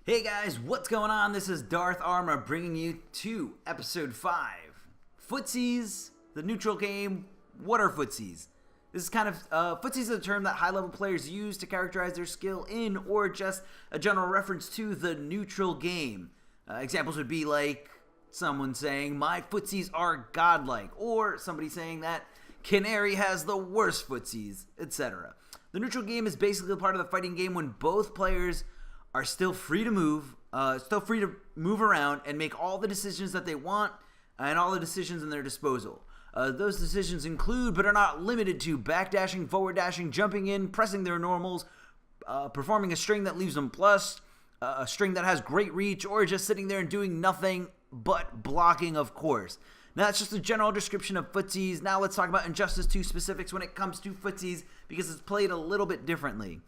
Hey guys, what's going on? This is Darth Armor bringing you to episode 5. Footsies, the neutral game. What are footsies? This is kind of, footsies is a term that high-level players use to characterize their skill in or just a general reference to the neutral game. Examples would be like someone saying, my footsies are godlike, or somebody saying that Canary has the worst footsies, etc. The neutral game is basically a part of the fighting game when both players are still free to move around and make all the decisions that they want and all the decisions in their disposal. Those decisions include, but are not limited to, backdashing, forward dashing, jumping in, pressing their normals, performing a string that leaves them plus, a string that has great reach, or just sitting there and doing nothing but blocking, of course. Now, that's just a general description of footsies. Now let's talk about Injustice 2 specifics when it comes to footsies, because it's played a little bit differently.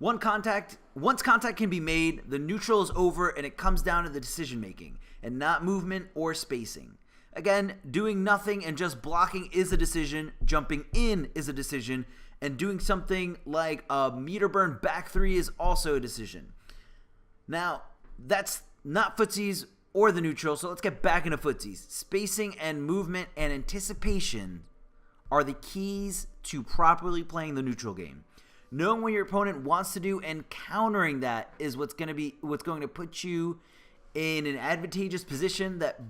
Once contact can be made, the neutral is over and it comes down to the decision making and not movement or spacing. Again, doing nothing and just blocking is a decision, jumping in is a decision, and doing something like a meter burn back three is also a decision. Now, that's not footsies or the neutral, so let's get back into footsies. Spacing and movement and anticipation are the keys to properly playing the neutral game. Knowing what your opponent wants to do and countering that is what's going to put you in an advantageous position that,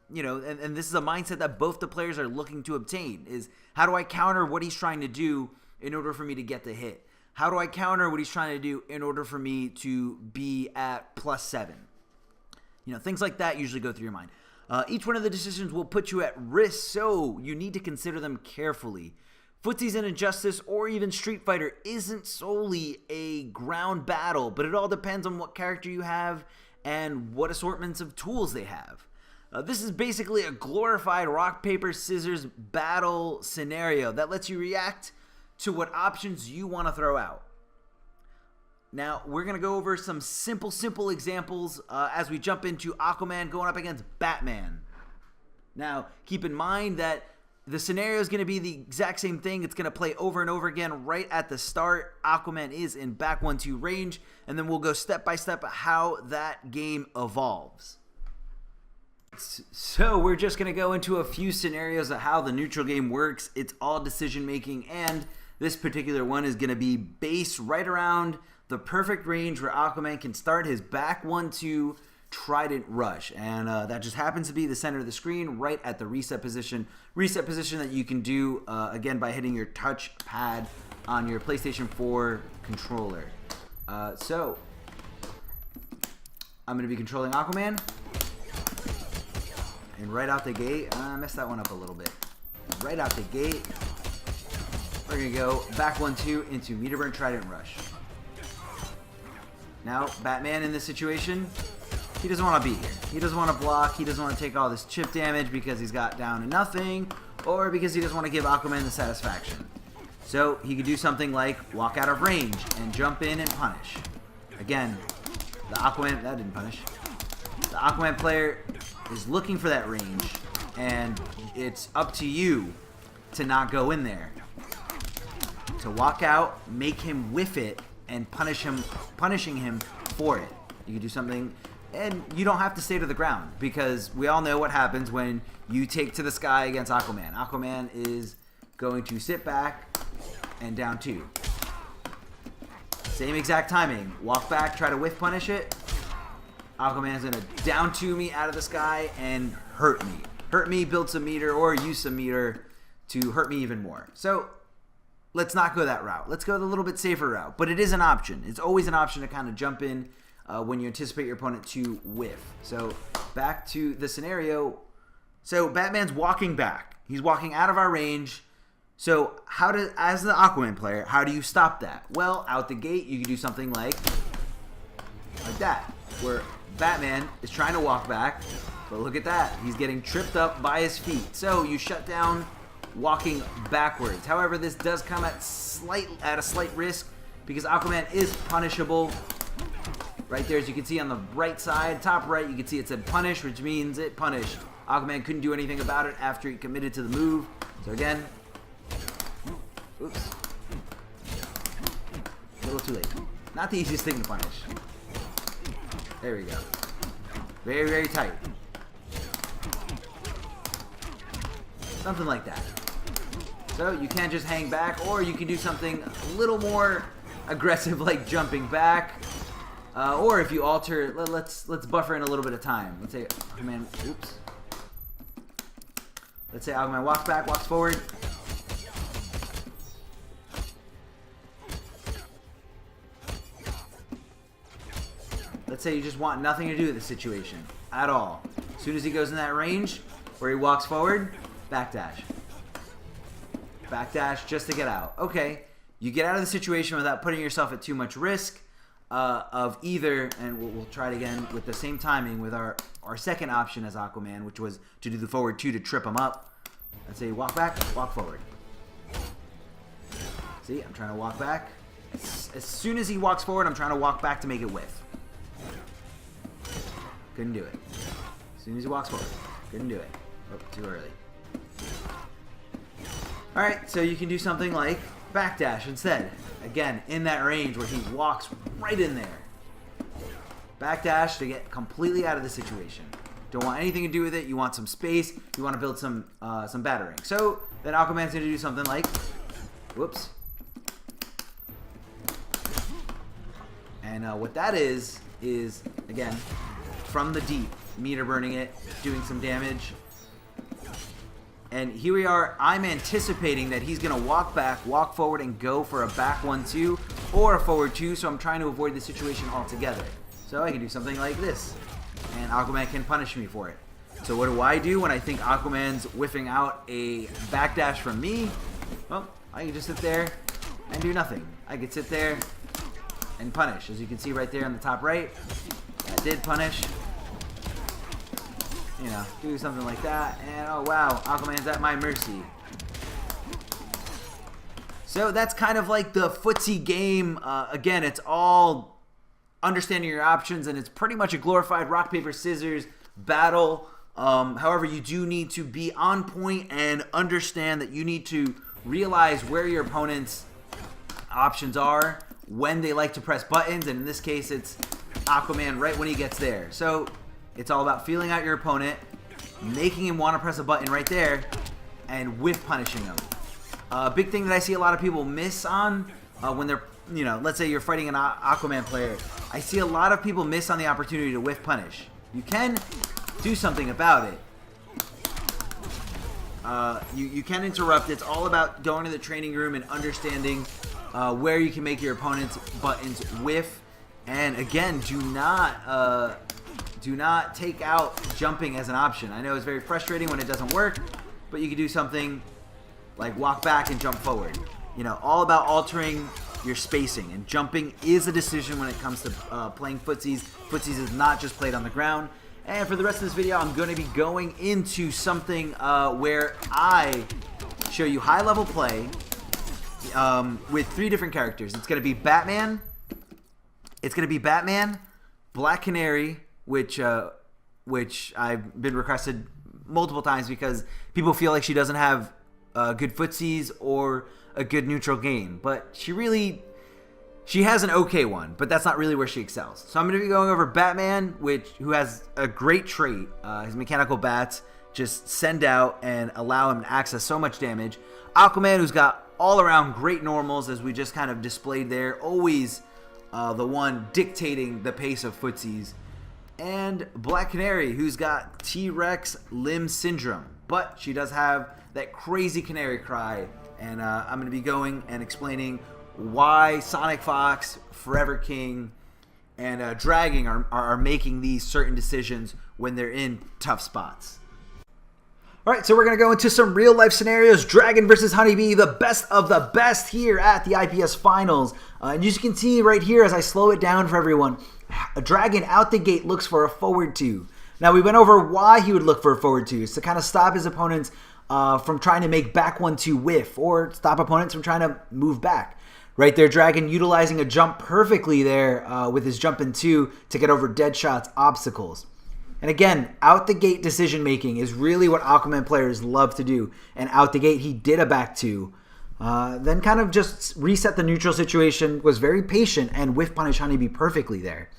you know, and this is a mindset that both the players are looking to obtain, is how do I counter what he's trying to do in order for me to get the hit? How do I counter what he's trying to do in order for me to be at +7? You know, things like that usually go through your mind. Each one of the decisions will put you at risk, so you need to consider them carefully. Footsies and Injustice or even Street Fighter isn't solely a ground battle, but it all depends on what character you have and what assortments of tools they have. This is basically a glorified rock, paper, scissors battle scenario that lets you react to what options you want to throw out. Now, we're going to go over some simple examples as we jump into Aquaman going up against Batman. Now, keep in mind that the scenario is going to be the exact same thing. It's going to play over and over again right at the start. Aquaman is in back 1-2 range, and then we'll go step by step how that game evolves. So we're just going to go into a few scenarios of how the neutral game works. It's all decision making, and this particular one is going to be based right around the perfect range where Aquaman can start his back 1-2 Trident Rush, and that just happens to be the center of the screen right at the reset position that you can do again by hitting your touch pad on your PlayStation 4 controller. So I'm going to be controlling Aquaman, and right out the gate, I messed that one up a little bit. Right out the gate, we're going to go back 1-2 into Meter Burn Trident Rush. Now, Batman in this situation, he doesn't want to be here. He doesn't want to block. He doesn't want to take all this chip damage because he's got down to nothing, or because he doesn't want to give Aquaman the satisfaction. So he could do something like walk out of range and jump in and punish. Again, the Aquaman, that didn't punish. The Aquaman player is looking for that range, and it's up to you to not go in there. To walk out, make him whiff it, and punishing him for it. You can do something. And you don't have to stay to the ground, because we all know what happens when you take to the sky against Aquaman. Aquaman is going to sit back and down 2. Same exact timing. Walk back, try to whiff punish it. Aquaman's going to down 2 me out of the sky and hurt me. Hurt me, build some meter, or use some meter to hurt me even more. So let's not go that route. Let's go the little bit safer route. But it is an option. It's always an option to kind of jump in when you anticipate your opponent to whiff. So back to the scenario. So Batman's walking back. He's walking out of our range. So as the Aquaman player, how do you stop that? Well, out the gate, you can do something like that, where Batman is trying to walk back, but look at that. He's getting tripped up by his feet. So you shut down walking backwards. However, this does come at a slight risk because Aquaman is punishable. Right there, as you can see on the right side, top right, you can see it said punish, which means it punished. Aquaman couldn't do anything about it after he committed to the move. So again, oops, a little too late. Not the easiest thing to punish. There we go. Very, very tight. Something like that. So you can't just hang back, or you can do something a little more aggressive, like jumping back. Or if you alter, let's buffer in a little bit of time. Let's say Aquaman, oops. Let's say Aquaman walks back, walks forward. Let's say you just want nothing to do with the situation at all. As soon as he goes in that range where he walks forward, backdash. Backdash just to get out. Okay, you get out of the situation without putting yourself at too much risk of either, and we'll try it again with the same timing with our second option as Aquaman, which was to do the forward 2 to trip him up. Let's say walk back, walk forward. See, I'm trying to walk back. As soon as he walks forward, I'm trying to walk back to make it whiff. Couldn't do it. As soon as he walks forward. Couldn't do it. Oh, too early. Alright, so you can do something like backdash instead. Again, in that range where he walks right in there. Backdash to get completely out of the situation. Don't want anything to do with it. You want some space. You want to build some battering. So then Aquaman's going to do something like, whoops. And what that is again, from the deep, meter burning it, doing some damage. And here we are, I'm anticipating that he's going to walk back, walk forward, and go for a back 1-2 or a forward 2, so I'm trying to avoid the situation altogether. So I can do something like this, and Aquaman can punish me for it. So what do I do when I think Aquaman's whiffing out a backdash from me? Well, I can just sit there and do nothing. I could sit there and punish. As you can see right there on the top right, I did punish. You know, do something like that, and oh wow, Aquaman's at my mercy. So that's kind of like the footsie game. Again, it's all understanding your options, and it's pretty much a glorified rock, paper, scissors battle. However, you do need to be on point and understand that you need to realize where your opponent's options are when they like to press buttons, and in this case, it's Aquaman right when he gets there. So it's all about feeling out your opponent, making him want to press a button right there, and whiff punishing him. A big thing that I see a lot of people miss on when they're, you know, let's say you're fighting an Aquaman player. I see a lot of people miss on the opportunity to whiff punish. You can do something about it. You can interrupt. It's all about going to the training room and understanding where you can make your opponent's buttons whiff. And again, do not take out jumping as an option. I know it's very frustrating when it doesn't work, but you can do something like walk back and jump forward. You know, all about altering your spacing, and jumping is a decision when it comes to playing footsies. Footsies is not just played on the ground. And for the rest of this video, I'm going to be going into something where I show you high-level play with 3 different characters. It's going to be Batman. Black Canary, which I've been requested multiple times because people feel like she doesn't have good footsies or a good neutral game, but she has an okay one, but that's not really where she excels. So I'm going to be going over Batman, who has a great trait. His mechanical bats just send out and allow him to access so much damage. Aquaman, who's got all around great normals, as we just kind of displayed there, always the one dictating the pace of footsies. And Black Canary, who's got T-Rex limb syndrome, but she does have that crazy canary cry. And I'm going to be going and explaining why SonicFox, Forever King, and Dragging are making these certain decisions when they're in tough spots. Alright, so we're going to go into some real-life scenarios. Dragon versus HoneyBee, the best of the best here at the IPS Finals. And as you can see right here as I slow it down for everyone, a Dragon out the gate looks for a forward 2. Now, we went over why he would look for a forward 2. It's to kind of stop his opponents from trying to make back 1-2 whiff, or stop opponents from trying to move back. Right there, Dragon utilizing a jump perfectly there with his jump in 2 to get over dead shots, obstacles. And again, out the gate decision making is really what Aquaman players love to do. And out the gate, he did a back 2. Then kind of just reset the neutral situation, was very patient, and whiff punish HoneyBee perfectly there.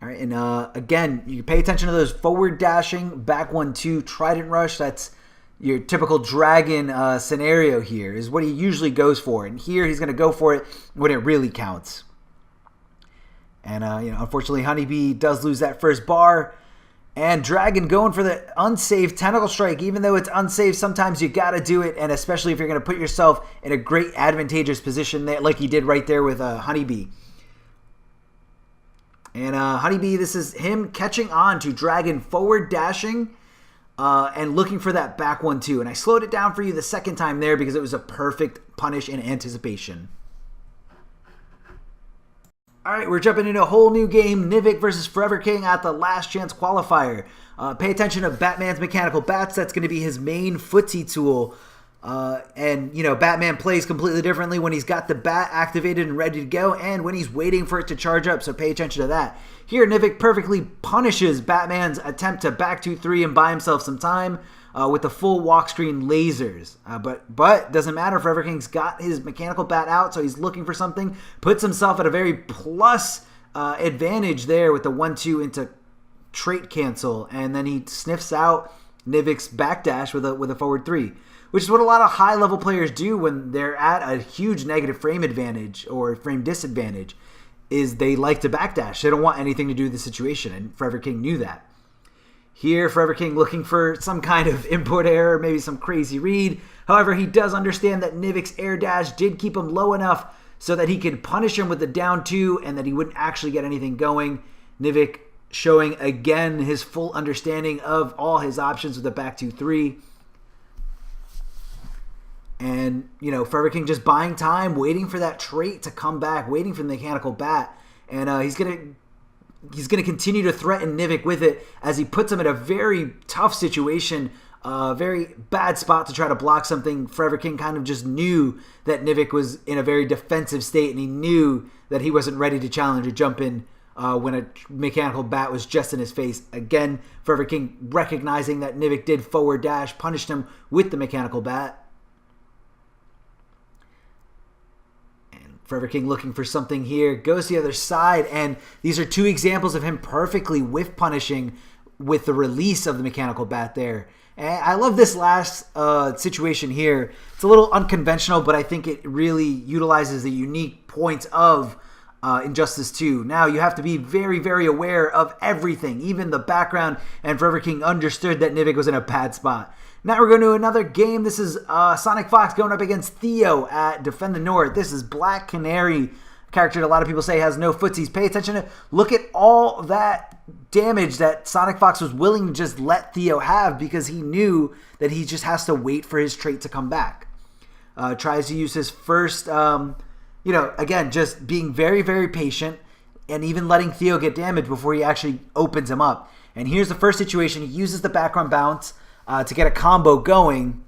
All right, and again, you pay attention to those forward dashing, back 1-2, trident rush. That's your typical dragon scenario here, is what he usually goes for. And here he's going to go for it when it really counts. And, unfortunately, HoneyBee does lose that first bar. And Dragon going for the unsafe tentacle strike. Even though it's unsafe, sometimes you got to do it. And especially if you're going to put yourself in a great advantageous position there, like he did right there with HoneyBee. And HoneyBee, this is him catching on to Dragon forward dashing and looking for that back 1-2. And I slowed it down for you the second time there because it was a perfect punish in anticipation. All right, we're jumping into a whole new game, Nivak versus Forever King at the Last Chance Qualifier. Pay attention to Batman's mechanical bats. That's going to be his main footsie tool. Batman plays completely differently when he's got the bat activated and ready to go and when he's waiting for it to charge up, so pay attention to that. Here, Nivak perfectly punishes Batman's attempt to back 2-3 and buy himself some time with the full walk screen lasers. But doesn't matter, Forever King's got his mechanical bat out, so he's looking for something, puts himself at a very plus advantage there with the 1-2 into trait cancel, and then he sniffs out Nivak's backdash with a forward 3. Which is what a lot of high-level players do when they're at a huge negative frame advantage or frame disadvantage, is they like to backdash. They don't want anything to do with the situation, and Forever King knew that. Here, Forever King looking for some kind of input error, maybe some crazy read. However, he does understand that Nivak's air dash did keep him low enough so that he could punish him with the down 2 and that he wouldn't actually get anything going. Nivak showing again his full understanding of all his options with the back 2-3. And, Forever King just buying time, waiting for that trait to come back, waiting for the mechanical bat. And he's gonna continue to threaten Nivak with it as he puts him in a very tough situation, very bad spot to try to block something. Forever King kind of just knew that Nivak was in a very defensive state, and he knew that he wasn't ready to challenge or jump in when a mechanical bat was just in his face. Again, Forever King recognizing that Nivak did forward dash, punished him with the mechanical bat. Forever King looking for something here, goes to the other side, and these are two examples of him perfectly whiff punishing with the release of the mechanical bat there. And I love this last situation here. It's a little unconventional, but I think it really utilizes the unique points of Injustice 2. Now, you have to be very, very aware of everything, even the background, and Forever King understood that Nivak was in a bad spot. Now we're going to another game. This is SonicFox going up against Theo at Defend the North. This is Black Canary, a character that a lot of people say has no footsies. Pay attention to, look at all that damage that SonicFox was willing to just let Theo have because he knew that he just has to wait for his trait to come back. Tries to use his first, again, just being very, very patient and even letting Theo get damage before he actually opens him up. And here's the first situation. He uses the background bounce to get a combo going,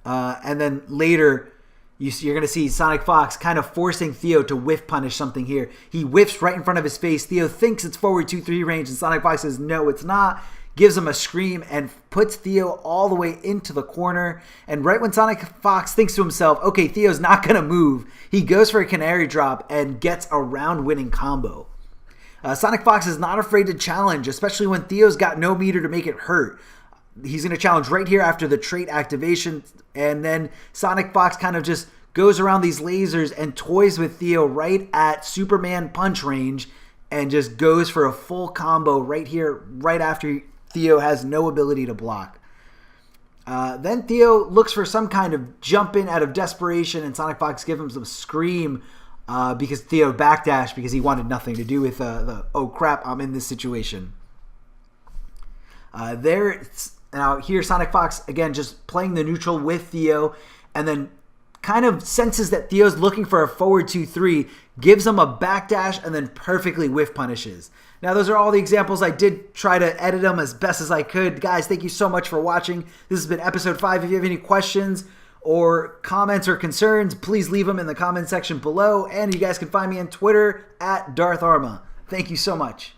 and then later you're going to see SonicFox kind of forcing Theo to whiff punish something here. He whiffs right in front of his face. Theo thinks it's forward 2-3 range, and SonicFox says no, it's not. Gives him a scream and puts Theo all the way into the corner. And right when SonicFox thinks to himself, okay, Theo's not going to move, he goes for a canary drop and gets a round-winning combo. SonicFox is not afraid to challenge, especially when Theo's got no meter to make it hurt. He's going to challenge right here after the trait activation, and then SonicFox kind of just goes around these lasers and toys with Theo right at Superman punch range and just goes for a full combo right here, right after Theo has no ability to block. Then Theo looks for some kind of jump in out of desperation, and SonicFox gives him some scream because Theo backdashed because he wanted nothing to do with oh crap, I'm in this situation. Now here SonicFox, again, just playing the neutral with Theo, and then kind of senses that Theo's looking for a forward 2-3, gives him a backdash, and then perfectly whiff punishes. Now, those are all the examples. I did try to edit them as best as I could. Guys, thank you so much for watching. This has been episode 5. If you have any questions or comments or concerns, please leave them in the comment section below. And you guys can find me on Twitter at Darth Arma. Thank you so much.